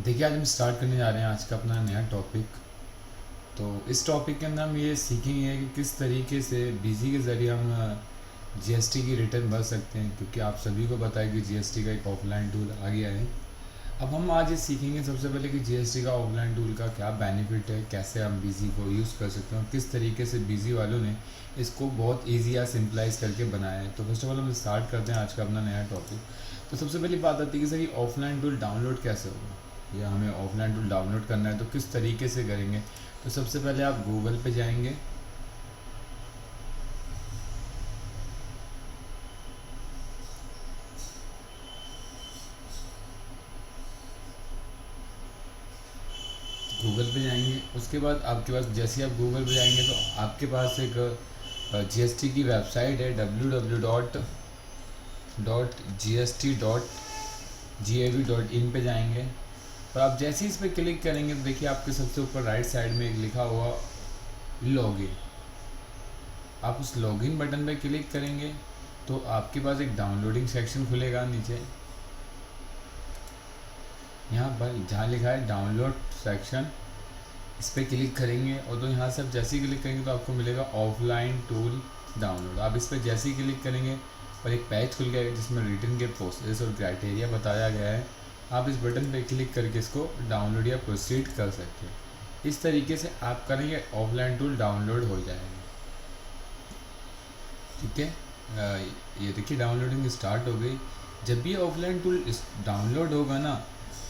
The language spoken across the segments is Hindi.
देखिए, आज हम स्टार्ट करने जा रहे हैं आज का अपना नया टॉपिक। तो इस टॉपिक के अंदर हम ये सीखेंगे कि किस तरीके से बिजी के ज़रिए हम जीएसटी की रिटर्न भर सकते हैं, क्योंकि आप सभी को पता है कि जीएसटी का एक ऑफलाइन टूल आ गया है। अब हम आज ये सीखेंगे सबसे पहले कि जीएसटी का ऑफलाइन टूल का क्या बेनिफिट है, कैसे हम बिजी को यूज़ कर सकते हैं और किस तरीके से बिजी वालों ने इसको बहुत ईजी या सिंपलाइज करके बनाया है। तो फर्स्ट ऑफ ऑल हम स्टार्ट करते हैं आज का अपना नया टॉपिक। तो सबसे पहली बात आती है कि सर ये ऑफलाइन टूल डाउनलोड कैसे होगा, या हमें ऑफलाइन टूल डाउनलोड करना है तो किस तरीके से करेंगे। तो सबसे पहले आप गूगल पे जाएंगे। गूगल पे जाएंगे, उसके बाद आपके पास जैसे ही आप गूगल पे जाएंगे तो आपके पास एक जीएसटी की वेबसाइट है www.gst.gov.in पे जाएंगे। और आप जैसे ही इस पर क्लिक करेंगे तो देखिए आपके सबसे ऊपर राइट साइड में एक लिखा हुआ लॉगिन। आप उस लॉगिन बटन पे क्लिक करेंगे तो आपके पास एक डाउनलोडिंग सेक्शन खुलेगा नीचे, यहाँ पर जहाँ लिखा है डाउनलोड सेक्शन, इस पर क्लिक करेंगे। और तो यहाँ से आप जैसे ही क्लिक करेंगे तो आपको मिलेगा ऑफलाइन टूल डाउनलोड। आप इस पर जैसे ही क्लिक करेंगे और एक पेज खुल गया जिसमें रिटर्न के प्रोसेस और क्राइटेरिया बताया गया है। आप इस बटन पर क्लिक करके इसको डाउनलोड या प्रोसीड कर सकते हैं। इस तरीके से आप करेंगे, ऑफलाइन टूल डाउनलोड हो जाएगा। ठीक है, ये देखिए डाउनलोडिंग स्टार्ट हो गई। जब भी ऑफलाइन टूल डाउनलोड होगा ना,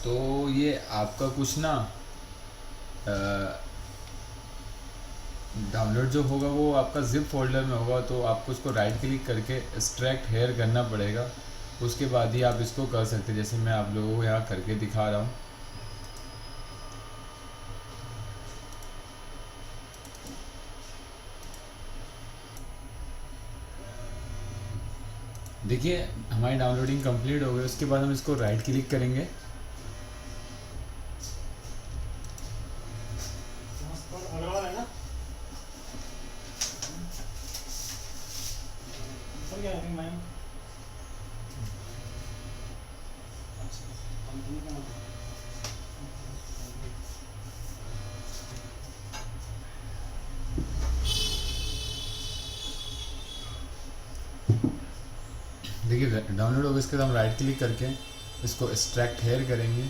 तो ये आपका कुछ ना डाउनलोड जो होगा वो आपका जिप फोल्डर में होगा। तो आपको उसको राइट क्लिक करके एक्सट्रैक्ट हेयर करना पड़ेगा, उसके बाद ही आप इसको कर सकते हैं। जैसे मैं आप लोगों को यहाँ करके दिखा रहा हूँ। देखिए हमारी डाउनलोडिंग कंप्लीट हो गई। उसके बाद हम इसको राइट क्लिक करेंगे। देखिए डाउनलोड हो गया। इसके बाद हम राइट क्लिक करके इसको एक्सट्रैक्ट हेयर करेंगे,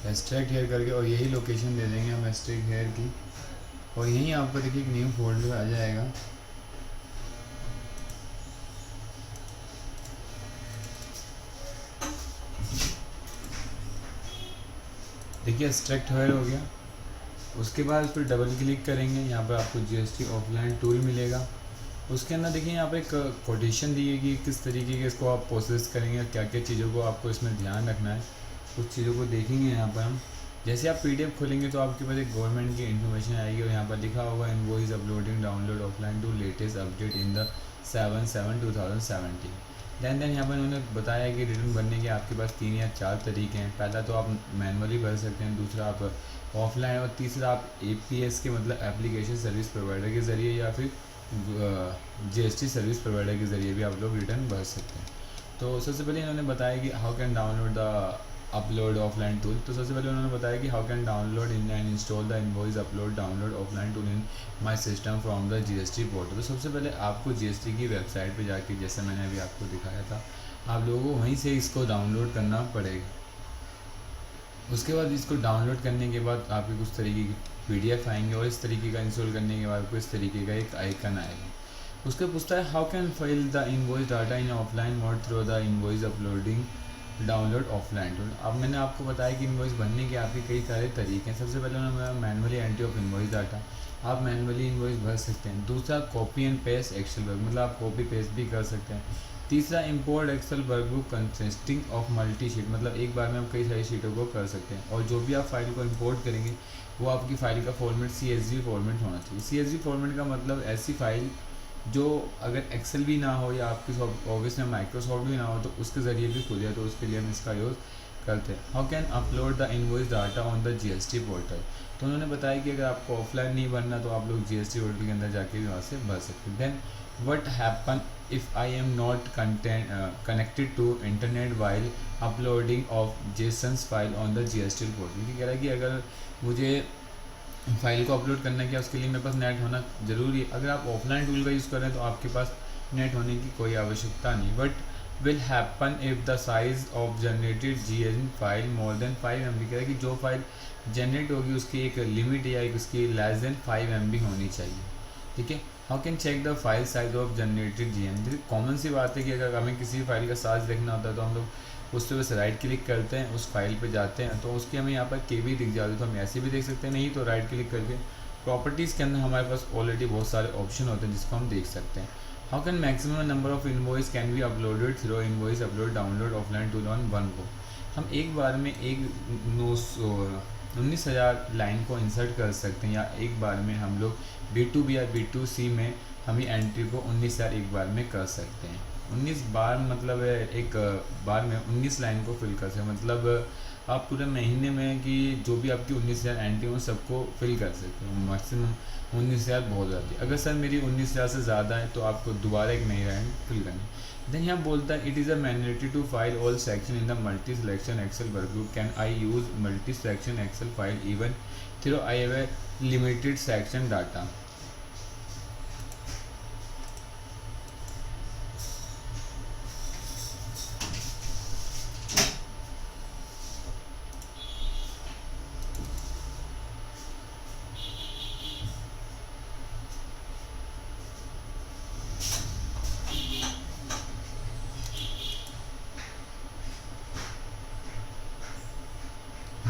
एक्सट्रैक्ट हेयर करके और यही लोकेशन दे देंगे हम एक्सट्रैक्ट हेयर की। और यहीं आपको देखिए एक न्यू फोल्डर आ जाएगा। देखिए एक्सट्रैक्ट हेयर हो गया। उसके बाद फिर डबल क्लिक करेंगे, यहाँ पर आपको जीएसटी ऑफलाइन टूल मिलेगा। उसके अंदर देखिए यहाँ पे एक कोटेशन दी है कि किस तरीके के इसको आप प्रोसेस करेंगे और क्या क्या चीज़ों को आपको इसमें ध्यान रखना है। कुछ चीज़ों को देखेंगे यहाँ पर हम। जैसे आप पीडीएफ खोलेंगे तो आपके पास एक गवर्नमेंट की इन्फॉर्मेशन आएगी और यहाँ पर लिखा होगा invoice uploading download offline to latest update in the 7/7/2017। Then यहाँ पर उन्होंने बताया कि रिटर्न भरने के आपके पास 3 या 4 तरीके हैं। पहला तो आप मैनुअली भर सकते हैं, दूसरा आप ऑफलाइन, और तीसरा आप एपीएस के मतलब एप्लीकेशन सर्विस प्रोवाइडर के ज़रिए या फिर जीएसटी सर्विस प्रोवाइडर के ज़रिए भी आप लोग रिटर्न भर सकते हैं। तो सबसे पहले इन्होंने बताया कि how can download the upload offline tool. तो सबसे पहले उन्होंने बताया कि how can download in and install the invoice upload download offline tool in my system from the GST portal. तो सबसे पहले आपको जीएसटी की वेबसाइट पे जाके, जैसे मैंने अभी आपको दिखाया था, आप लोगों को वहीं से इसको डाउनलोड करना पड़ेगा। उसके बाद इसको डाउनलोड करने के बाद आपके कुछ तरीके की पीडीएफ आएंगे और इस तरीके का इंस्टॉल करने के बाद आपको इस तरीके का एक आइकन आएगा। उसके पूछता है how can file the invoice data in offline mode through the invoice uploading download offline tool. अब मैंने आपको बताया कि इनवॉइस भरने के आपके कई सारे तरीके हैं। सबसे पहले उन्होंने manually entry of invoice data, आप मैनुअली इनवॉइस भर सकते हैं। दूसरा copy and paste excel work, मतलब आप कॉपी पेस्ट भी कर सकते हैं। तीसरा import excel workbook consisting of multi sheet, मतलब एक बार में आप कई सारी शीटों को कर सकते हैं। और जो भी आप फाइल को इंपोर्ट करेंगे वो आपकी फ़ाइल का फॉर्मेट CSV फॉर्मेट होना चाहिए। CSV फॉर्मेट का मतलब ऐसी फ़ाइल जो अगर एक्सेल भी ना हो या आपकी ऑफिस में माइक्रोसॉफ्ट भी ना हो तो उसके ज़रिए भी खुल जाए, तो उसके लिए हम इसका यूज़ करते हैं। How can upload the invoice data on the GST portal. तो उन्होंने बताया कि अगर आपको ऑफलाइन नहीं भरना तो आप लोग जीएसटी पोर्टल के अंदर जाके भी वहाँ से भर सकते हैं। Then what happen if I am not connected to internet while uploading of JSON's file on the GST portal। ये कह रहा है कि अगर मुझे फाइल को अपलोड करना है क्या, उसके लिए मेरे पास नेट होना ज़रूरी है। अगर आप ऑफलाइन टूल का यूज़ कर रहे हैं तो आपके पास नेट होने की कोई आवश्यकता नहीं। But will happen if the size of generated GN file more than 5 MB। कह रहा है कि जो फाइल जनरेट होगी उसकी एक लिमिट या एक उसकी लेस देन 5 MB होनी चाहिए। ठीक है। How can check the file size of generated GN। जैसे कॉमन सी बात है कि अगर हमें किसी फाइल का साइज देखना होता है तो हम लोग उस पर बस राइट क्लिक करते हैं, उस फाइल पे जाते हैं तो उसकी हमें यहाँ पर KB दिख जाती है, तो हम ऐसे भी देख सकते हैं, नहीं तो राइट क्लिक करके प्रॉपर्टीज़ के अंदर हमारे पास ऑलरेडी बहुत सारे ऑप्शन होते हैं जिसको हम देख सकते हैं। How can maximum number of invoice can be uploaded through invoice upload download offline tool on one go. हम एक बार में 19,000 लाइन को इंसर्ट कर सकते हैं, या एक बार में हम लोग B2B या B2C में हम एंट्री को 19,000 एक बार में कर सकते हैं। 19 बार मतलब एक बार में 19 लाइन को फिल कर सकते हैं, मतलब आप पूरे महीने में कि जो भी आपकी 19,000 एंट्री हो सबको फिल कर सकते हो। मैक्सिमम 19,000 बहुत ज़्यादा है। अगर सर मेरी 19,000 से ज़्यादा है तो आपको दोबारा एक नई लाइन फिल करनी। देन यहाँ बोलता है it is a mandatory to file all section in the multi selection excel workbook. Can I use multi selection excel file even through I have a limited section data.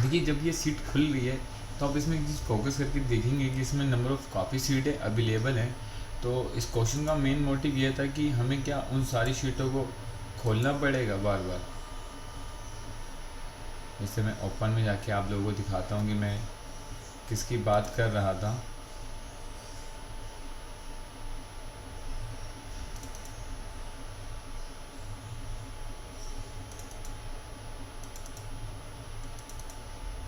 देखिए जब ये सीट खुल रही है तो आप इसमें एक चीज़ फोकस करके देखेंगे कि इसमें नंबर ऑफ़ काफ़ी सीटें अवेलेबल हैं। तो इस क्वेश्चन का मेन मोटिव ये था कि हमें क्या उन सारी सीटों को खोलना पड़ेगा बार बार। जैसे मैं ओपन में जाके आप लोगों को दिखाता हूँ कि मैं किसकी बात कर रहा था।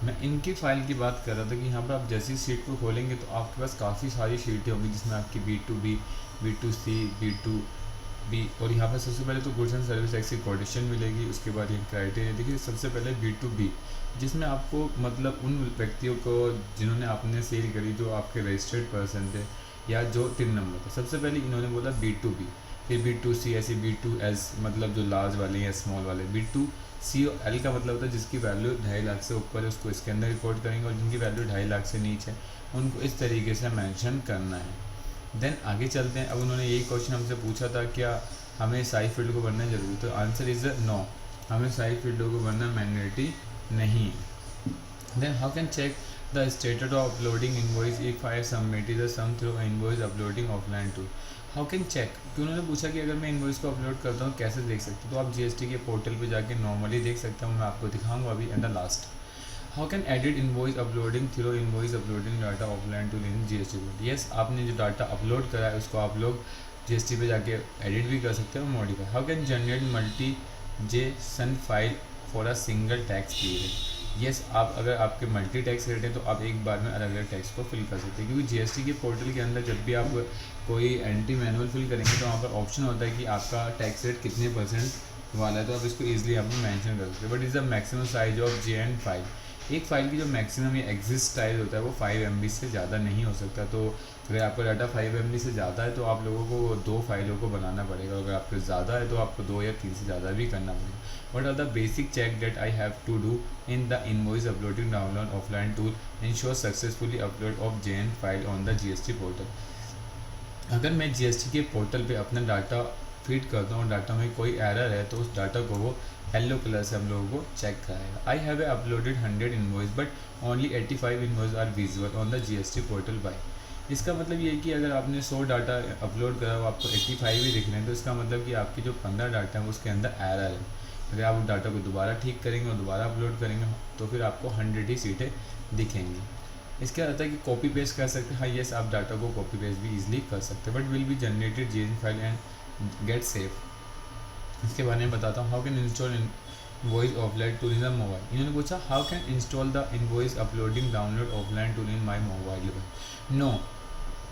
मैं इनकी फ़ाइल की बात कर रहा था कि यहाँ पर आप जैसी सीट को खोलेंगे तो आपके पास काफ़ी सारी सीटें होंगी जिसमें आपकी B2B, B2C, B2B और यहाँ पर सबसे पहले तो गुड्स एंड सर्विस टैक्स की कोटेशन मिलेगी। उसके बाद ये क्राइटेरिया देखिए, सबसे पहले B2B जिसमें आपको मतलब उन व्यक्तियों को जिन्होंने आपने सेल करी जो आपके रजिस्टर्ड पर्सन थे या जो 3 नंबर थे। सबसे पहले इन्होंने बोला B2B, फिर B2C, ऐसे B2S मतलब जो लार्ज वाले या स्मॉल वाले। B2CL का मतलब होता है जिसकी वैल्यू 2.5 लाख से ऊपर है उसको इसके अंदर रिकॉर्ड करेंगे, और जिनकी वैल्यू 2.5 लाख से नीचे है उनको इस तरीके से मेंशन करना है। देन आगे चलते हैं। अब उन्होंने यही क्वेश्चन हमसे पूछा था क्या हमें साइज फील्ड को भरना जरूरी, तो आंसर इज़ नो, हमें साइज फील्डों को भरना मैंडेटरी नहीं है। Then how can check the status of uploading invoice if I submitted the some through invoice uploading offline tool. How can check, कि उन्होंने पूछा कि अगर मैं इनवॉइस को अपलोड करता हूँ कैसे देख सकते हो, तो आप GST के पोर्टल पे जाके नॉर्मली देख सकते हो। मैं आपको दिखाऊंगा अभी and the last. How can edit invoice uploading through invoice uploading data offline tool in GST portal. Yes, आपने जो डाटा अपलोड करा है उसको आप लोग GST पे जाके एडिट भी कर सकते हो, modify. How can generate multi JSON file for a single tax period. Yes, आप अगर आपके मल्टी टैक्स रेट है तो आप एक बार में अलग अलग टैक्स को फिल कर सकते हैं, क्योंकि GST के पोर्टल के अंदर जब भी आप कोई एंट्री मैनुअल फिल करेंगे तो वहाँ पर ऑप्शन होता है कि आपका टैक्स रेट कितने % वाला है, तो आप इसको ईजिली आप मेंशन कर सकते हैं। But is the maximum size of JN file. एक फ़ाइल की जो मैक्सिमम या एग्जिस्ट साइज होता है वो 5 MB से ज़्यादा नहीं हो सकता। तो अगर आपका डाटा 5 MB से ज़्यादा है तो आप लोगों को 2 फाइलों को बनाना पड़ेगा, अगर आपके ज़्यादा है तो आपको 2 या 3 से ज़्यादा भी करना पड़ेगा। What are the basic check that I have to do in the invoice uploading download offline tool ensure successfully upload of JN file on the GST portal। अगर मैं GST के पोर्टल पे अपना डाटा फीड करता हूँ, डाटा में कोई एरर है तो उस डाटा को वो येलो कलर से हम लोगों को चेक कराएगा। I have uploaded 100 invoice but only 85 invoice are visual on the GST portal by. इसका मतलब ये है कि अगर आपने 100 डाटा अपलोड करा वो आपको 85 ही दिख रहे हैं, तो इसका मतलब कि आपकी जो 15 डाटा है उसके अंदर एरर है। अगर आप उस डाटा को दोबारा ठीक करेंगे और दोबारा अपलोड करेंगे तो फिर आपको 100 ही सीटें दिखेंगी। इसके आता है कि कॉपी पेस्ट कर सकते हैं। हाँ यस, आप डाटा को कॉपी पेस्ट भी इजीली कर सकते हैं, but will be generated JN file and get save. इसके बारे में बताता हूँ। How can install invoice offline tool in the mobile. इन्होंने पूछा how can install the invoice uploading download offline tool in my mobile. No,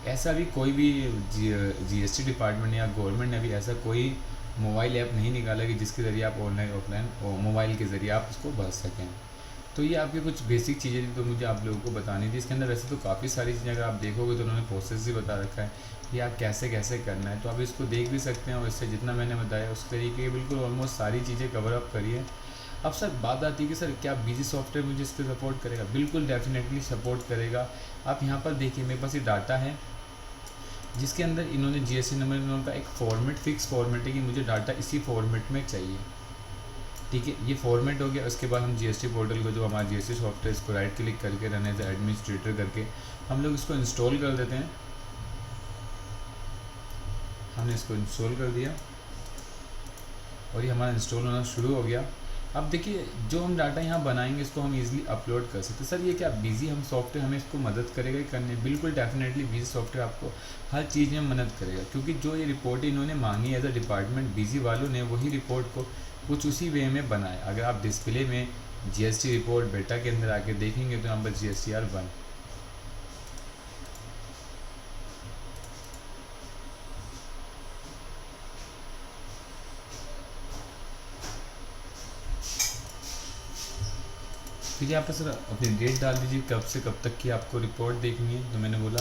ऐसा भी कोई भी जीएसटी डिपार्टमेंट या गवर्नमेंट ने भी ऐसा कोई मोबाइल ऐप नहीं निकाला कि जिसके ज़रिए आप ऑनलाइन ऑफलाइन मोबाइल के ज़रिए आप उसको भर सकें। तो ये आपकी कुछ बेसिक चीज़ें थी तो मुझे आप लोगों को बतानी थी। इसके अंदर वैसे तो काफ़ी सारी चीज़ें अगर आप देखोगे तो उन्होंने प्रोसेस भी बता रखा है कि आप कैसे कैसे करना है, तो आप इसको देख भी सकते हैं। और इससे जितना मैंने बताया उस तरीके की बिल्कुल ऑलमोस्ट सारी चीज़ें कवर अप करिए। अब सर बात आती है कि सर क्या बीजी सॉफ्टवेयर मुझे इस पर सपोर्ट करेगा? बिल्कुल डेफिनेटली सपोर्ट करेगा। आप यहाँ पर देखिए मेरे पास ये डाटा है जिसके अंदर इन्होंने जीएसटी नंबर इन्होंने एक फॉर्मेट फिक्स फॉर्मेट है कि मुझे डाटा इसी फॉर्मेट में चाहिए। ठीक है, ये फॉर्मेट हो गया। उसके बाद हम जीएसटी पोर्टल को जो हमारा जीएसटी सॉफ्टवेयर इसको राइट क्लिक करके रन एज एडमिनिस्ट्रेटर करके हम लोग इसको इंस्टॉल कर देते हैं। हमने इसको इंस्टॉल कर दिया और ये हमारा इंस्टॉल होना शुरू हो गया। अब देखिए जो हम डाटा यहाँ बनाएंगे इसको हम इजीली अपलोड कर सकते हैं। सर ये क्या बिजी हम सॉफ्टवेयर हमें इसको मदद करेगा ही करने? बिल्कुल डेफिनेटली बिजी सॉफ्टवेयर आपको हर चीज़ में मदद करेगा, क्योंकि जो ये रिपोर्ट इन्होंने मांगी एज अ डिपार्टमेंट बिजी वालों ने वही रिपोर्ट को कुछ उसी वे में बनाया। अगर आप डिस्प्ले में जीएसटी रिपोर्ट बेटा के अंदर आके देखेंगे तो यहाँ पर GSTR 1 फिर यहाँ पर सर अपनी डेट डाल दीजिए कब से कब तक की आपको रिपोर्ट देखनी है। तो मैंने बोला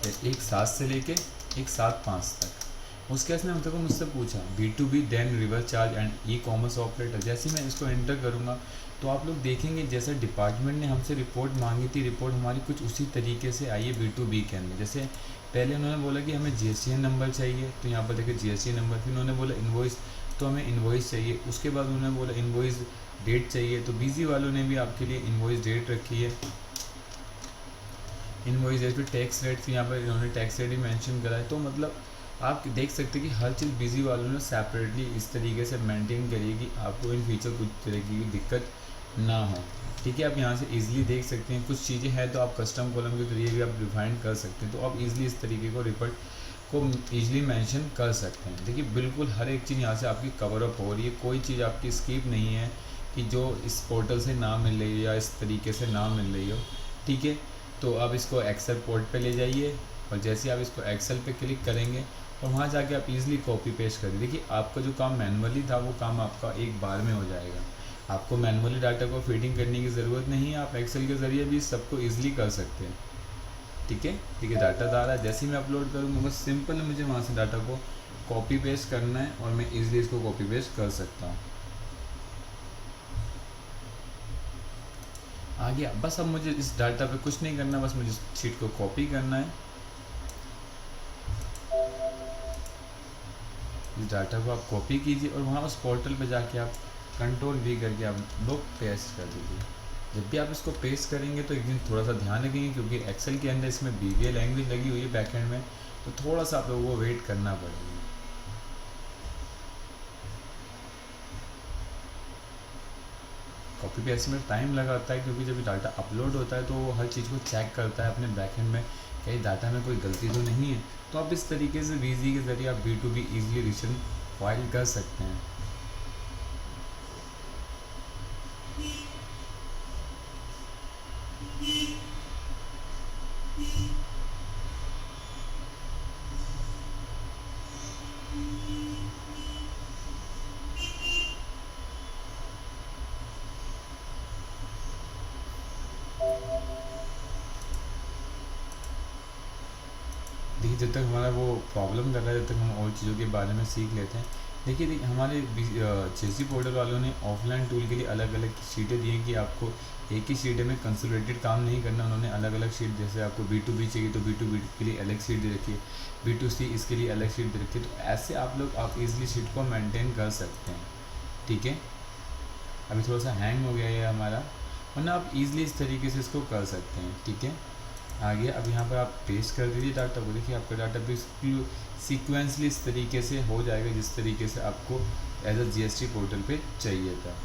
1/7 से लेके 1/7/5 तक। उसके बाद मतलब मुझसे पूछा B2B then reverse charge and e-commerce operator. जैसे मैं इसको एंटर करूँगा तो आप लोग देखेंगे जैसे डिपार्टमेंट ने हमसे रिपोर्ट मांगी थी, रिपोर्ट हमारी कुछ उसी तरीके से आई है B2B के अंदर। जैसे पहले उन्होंने बोला कि हमें GSTN नंबर चाहिए, तो यहाँ पर देखिए GST नंबर। फिर उन्होंने बोला इन्वॉइस, तो हमें इन्वॉइस चाहिए। उसके बाद उन्होंने बोला इन्वॉइस डेट चाहिए, तो बिजी वालों ने भी आपके लिए इन्वॉइस डेट रखी है। इन्वॉइस डेट, फिर टैक्स रेट, फिर यहाँ पर इन्होंने टैक्स रेट ही मेंशन करा है। तो मतलब आप देख सकते हैं कि हर चीज़ बिजी वालों ने सेपरेटली इस तरीके से मेंटेन करी कि आपको इन फ्यूचर कुछ तरह की दिक्कत ना हो। ठीक है, आप यहाँ से इजीली देख सकते हैं। कुछ चीज़ें हैं तो आप कस्टम कॉलम के जरिए भी आप डिफाइन कर सकते हैं, तो आप इजीली इस तरीके को रिपोर्ट को ईजिली मेंशन कर सकते हैं। देखिए बिल्कुल हर एक चीज़ यहाँ से आपकी कवर अप हो रही है, कोई चीज़ आपकी स्किप नहीं है कि जो इस पोर्टल से ना मिल रही है या इस तरीके से ना मिल रही हो। ठीक है, तो आप इसको एक्सेल पोर्ट पे ले जाइए और जैसे आप इसको एक्सेल पे क्लिक करेंगे और वहाँ जाके आप इजीली कॉपी पेस्ट कर देखिए आपका जो काम मैनुअली था वो काम आपका एक बार में हो जाएगा। आपको मैनुअली डाटा को फीडिंग करने की ज़रूरत नहीं है, आप एक्सेल के ज़रिए भी सबको ईजिली कर सकते हैं। ठीक है, डाटा डाला जैसे ही मैं अपलोड करूँगा बस सिंपल मुझे वहाँ से डाटा को कॉपी पेस्ट करना है और मैं ईजिली इसको कॉपी पेस्ट कर सकता हूँ। आ गया, बस अब मुझे इस डाटा पे कुछ नहीं करना, बस मुझे शीट को कॉपी करना है। इस डाटा को आप कॉपी कीजिए और वहाँ उस पोर्टल पे जाके आप Ctrl+V करके आप लोग पेस्ट कर दीजिए। जब भी आप इसको पेस्ट करेंगे तो एक दिन थोड़ा सा ध्यान रखेंगे क्योंकि एक्सेल के अंदर इसमें VBA लैंग्वेज लगी हुई है बैकएंड में, तो थोड़ा सा आप लोगों को वेट करना पड़ेगा। कॉपी पेस्ट में टाइम लगाता है क्योंकि जब डाटा अपलोड होता है तो वो हर चीज़ को चेक करता है अपने बैकएंड में कहीं डाटा में कोई गलती तो नहीं है। तो आप इस तरीके से VZ के ज़रिए आप B2B ईजिली रिटर्न फाइल कर सकते हैं। देखिए जब तक हमारा वो प्रॉब्लम कर रहा है जब तक हम और चीज़ों के बारे में सीख लेते हैं। देखिए हमारे जीएसटी पोर्टल वालों ने ऑफलाइन टूल के लिए अलग अलग शीटें दी हैं कि आपको एक ही शीट में कंसोलिडेटेड काम नहीं करना। उन्होंने अलग अलग शीट, जैसे आपको B2B चाहिए तो B2B के लिए अलग शीट दे रखी है, B2C इसके लिए अलग शीट दे रखी है। तो ऐसे आप इजीली शीट को मेंटेन कर सकते हैं। ठीक है, अभी थोड़ा सा हैंग हो गया है हमारा, वरना आप इजीली इस तरीके से इसको कर सकते हैं। ठीक है, आ गया। अब यहाँ पर आप पेस्ट कर दीजिए डाटा को। देखिए आपका डाटा बिल्कुल सीक्वेंसली इस तरीके से हो जाएगा जिस तरीके से आपको एज अ जीएसटी पोर्टल पे चाहिए था।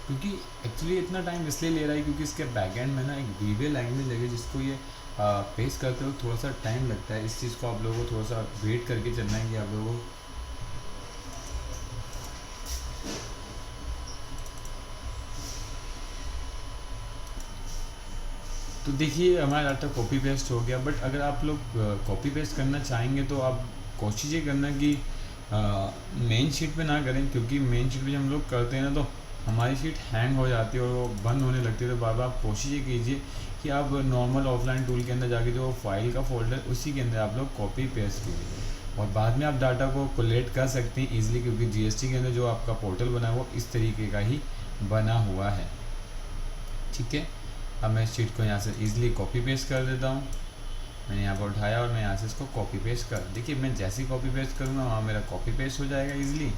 क्योंकि एक्चुअली इतना टाइम इसलिए ले रहा है क्योंकि इसके बैकएंड में ना एक VBA लैंग्वेज लगे जिसको ये पेस्ट करते हुए थोड़ा सा टाइम लगता है। इस चीज़ को आप लोगों को थोड़ा सा वेट करके चलना है कि आप लोगों को तो देखिए हमारा डाटा कॉपी पेस्ट हो गया, बट अगर आप लोग कॉपी पेस्ट करना चाहेंगे तो आप कोशिश ये करना कि मेन शीट पे ना करें, क्योंकि मेन शीट पे जब हम लोग करते हैं ना तो हमारी शीट हैंग हो जाती है और वो बंद होने लगती है। तो बार बार कोशिश ये कीजिए कि आप नॉर्मल ऑफलाइन टूल के अंदर जाके जो फाइल का फोल्डर उसी के अंदर आप लोग कॉपी पेस्ट कीजिए, और बाद में आप डाटा को कोलेक्ट कर सकते हैं ईजिली, क्योंकि जीएसटी के अंदर जो आपका पोर्टल बना है वो इस तरीके का ही बना हुआ है। ठीक है, अब मैं इस शीट को यहाँ से ईजिली कॉपी पेस्ट कर देता हूँ। मैंने यहाँ पर उठाया और मैं यहाँ से इसको कॉपी पेस्ट कर, देखिए मैं जैसे ही कॉपी पेस्ट करूँगा वहाँ मेरा कॉपी पेस्ट हो जाएगा ईजिली,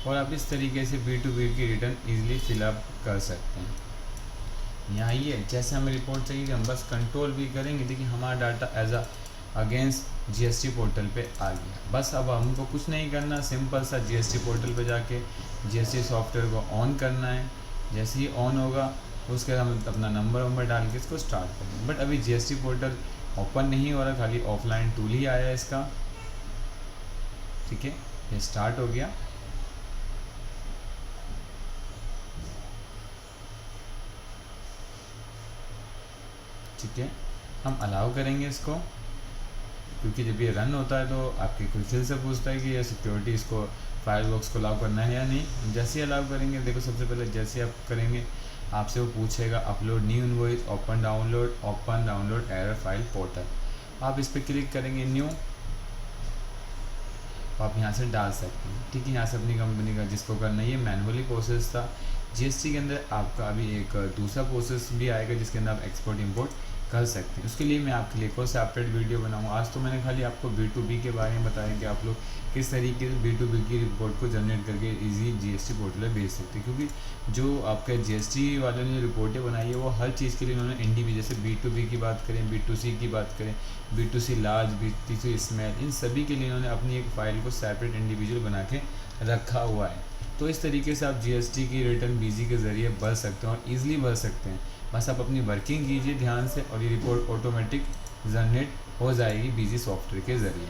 और आप इस तरीके से B2B की रिटर्न ईजिली फिलअप कर सकते हैं। यहाँ ये जैसे हमें रिपोर्ट चाहिए हम बस कंट्रोल भी करेंगे, देखिए हमारा data as against GST portal पे आ गया। बस अब हमको कुछ नहीं करना, सिंपल सा जीएसटी पोर्टल पे जाके जीएसटी सॉफ्टवेयर को ऑन करना है। जैसे ही ऑन होगा उसके बाद हम अपना नंबर डाल के इसको स्टार्ट करेंगे। बट अभी जीएसटी पोर्टल ओपन नहीं हो रहा, खाली ऑफलाइन टूल ही आया है इसका। ठीक है, ये स्टार्ट हो गया। ठीक है, हम अलाउ करेंगे इसको, क्योंकि जब ये रन होता है तो आपके कोई फिर से पूछता है कि ये सिक्योरिटी इसको फायरबॉक्स को अलाउ करना है या नहीं। जैसे ही अलाउ करेंगे, देखो सबसे पहले जैसे आप करेंगे आपसे वो पूछेगा upload new invoice, open download error file portal. आप इस पर क्लिक करेंगे न्यू, आप यहाँ से डाल सकते हैं। ठीक है, यहाँ से अपनी कंपनी का जिसको करना है, ये मैनुअली प्रोसेस था। जीएसटी के अंदर आपका अभी एक दूसरा प्रोसेस भी आएगा जिसके अंदर आप एक्सपोर्ट इंपोर्ट कर सकते हैं। उसके लिए मैं आपके लिए कोई सेपरेट वीडियो बनाऊंगा। आज तो मैंने खाली आपको B2B के बारे में बताया कि आप लोग किस तरीके से B2B की रिपोर्ट को जनरेट करके इजी जीएसटी पोर्टल पर भेज सकते हैं, क्योंकि जो आपके जीएसटी वालों ने रिपोर्टें बनाई है वो हर चीज़ के लिए उन्होंने NDB, जैसे B2B की बात करें, B2C की बात करें, B2C लार्ज, B2C स्मॉल, इन सभी के लिए उन्होंने अपनी एक फ़ाइल को सेपरेट इंडिविजुअल बना के रखा हुआ है। तो इस तरीके से आप जीएसटी की रिटर्न बीजी के ज़रिए भर सकते हैं और ईज़िली भर सकते हैं। बस आप अपनी वर्किंग कीजिए ध्यान से और ये रिपोर्ट ऑटोमेटिक जनरेट हो जाएगी बीजी सॉफ्टवेयर के ज़रिए।